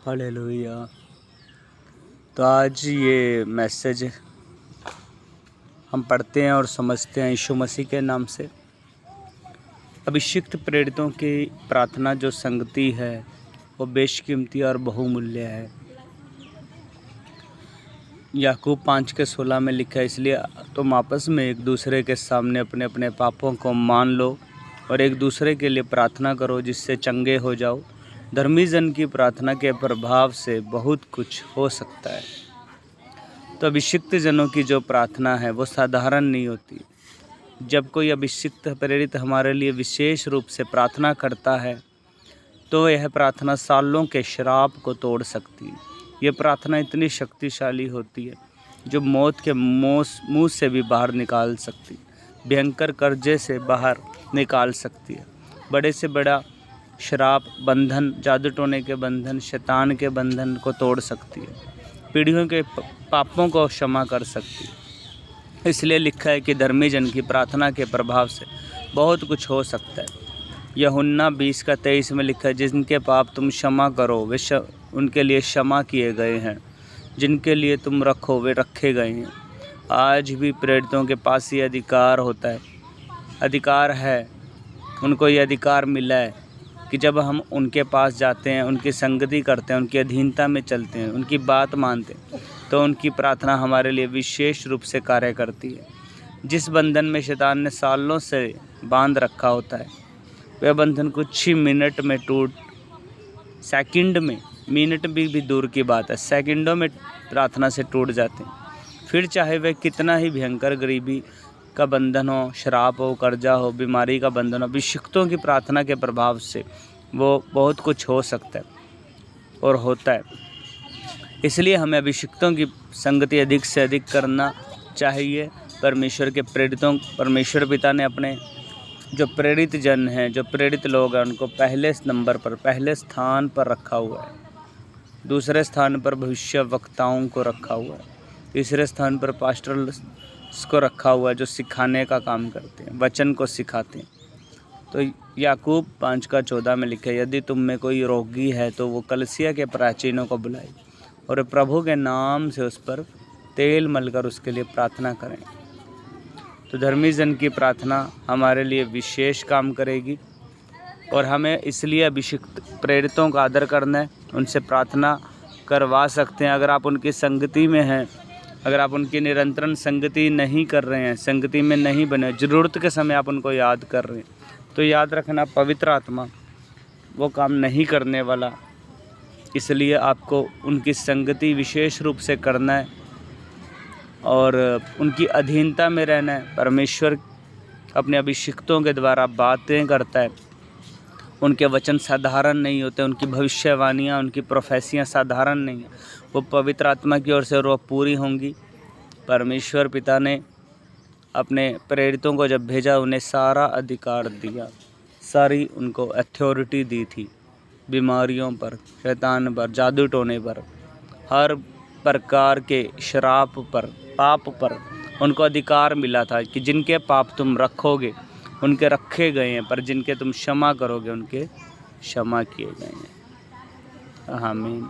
Hallelujah. तो आज ये मैसेज हम पढ़ते हैं और समझते हैं यीशु मसीह के नाम से। अभिषिक्त प्रेरितों की प्रार्थना जो संगति है वो बेशकीमती और बहुमूल्य है। याकूब 5:16 में लिखा है, इसलिए तुम आपस में एक दूसरे के सामने अपने अपने पापों को मान लो और एक दूसरे के लिए प्रार्थना करो जिससे चंगे हो जाओ। धर्मी जन की प्रार्थना के प्रभाव से बहुत कुछ हो सकता है। तो अभिषिक्त जनों की जो प्रार्थना है वो साधारण नहीं होती। जब कोई अभिषिक्त प्रेरित हमारे लिए विशेष रूप से प्रार्थना करता है तो यह प्रार्थना सालों के श्राप को तोड़ सकती है। यह प्रार्थना इतनी शक्तिशाली होती है जो मौत के मुंह से भी बाहर निकाल सकती है, भयंकर कर्जे से बाहर निकाल सकती है, बड़े से बड़ा श्राप, बंधन, जादू टोने के बंधन, शैतान के बंधन को तोड़ सकती है, पीढ़ियों के पापों को क्षमा कर सकती है। इसलिए लिखा है कि धर्मी जन की प्रार्थना के प्रभाव से बहुत कुछ हो सकता है। यूहन्ना 20:23 में लिखा है, जिनके पाप तुम क्षमा करो वे उनके लिए क्षमा किए गए हैं, जिनके लिए तुम रखो वे रखे गए हैं। आज भी प्रेरितों के पास ये अधिकार होता है, अधिकार है, उनको ये अधिकार मिला है कि जब हम उनके पास जाते हैं, उनकी संगति करते हैं, उनकी अधीनता में चलते हैं, उनकी बात मानते हैं, तो उनकी प्रार्थना हमारे लिए विशेष रूप से कार्य करती है। जिस बंधन में शैतान ने सालों से बांध रखा होता है वह बंधन कुछ ही मिनट में सेकंड में, मिनट भी दूर की बात है, सेकंडों में प्रार्थना से टूट जाते हैं। फिर चाहे वह कितना ही भयंकर गरीबी का बंधन हो, श्राप हो, कर्जा हो, बीमारी का बंधन हो, अभिषिक्तों की प्रार्थना के प्रभाव से वो बहुत कुछ हो सकता है और होता है। इसलिए हमें अभिषिक्तों की संगति अधिक से अधिक करना चाहिए। परमेश्वर पिता ने अपने जो प्रेरित जन हैं, जो प्रेरित लोग हैं, उनको पहले नंबर पर, पहले स्थान पर रखा हुआ है। दूसरे स्थान पर भविष्यवक्ताओं को रखा हुआ है। तीसरे स्थान पर पास्टर्स को रखा हुआ है जो सिखाने का काम करते हैं, वचन को सिखाते हैं। तो याकूब 5:14 में लिखा है, यदि तुम में कोई रोगी है तो वो कलीसिया के प्राचीनों को बुलाए और प्रभु के नाम से उस पर तेल मलकर उसके लिए प्रार्थना करें। तो धर्मी जन की प्रार्थना हमारे लिए विशेष काम करेगी और हमें इसलिए अभिषिक्त प्रेरितों का आदर करना है, उनसे प्रार्थना करवा सकते हैं। अगर आप उनकी संगति में हैं, अगर आप उनकी निरंतर संगति नहीं कर रहे हैं, संगति में नहीं बने, ज़रूरत के समय आप उनको याद कर रहे हैं, तो याद रखना पवित्र आत्मा वो काम नहीं करने वाला। इसलिए आपको उनकी संगति विशेष रूप से करना है और उनकी अधीनता में रहना है। परमेश्वर अपने अभिषिक्तों के द्वारा बातें करता है, उनके वचन साधारण नहीं होते, उनकी भविष्यवाणियाँ, उनकी प्रोफेसियाँ साधारण नहीं हैं, वो पवित्र आत्मा की ओर से और वो पूरी होंगी। परमेश्वर पिता ने अपने प्रेरितों को जब भेजा उन्हें सारा अधिकार दिया, सारी उनको अथॉरिटी दी थी, बीमारियों पर, शैतान पर, जादू टोने पर, हर प्रकार के श्राप पर, पाप पर उनको अधिकार मिला था कि जिनके पाप तुम रखोगे उनके रखे गए हैं, पर जिनके तुम क्षमा करोगे उनके क्षमा किए गए हैं। आमीन।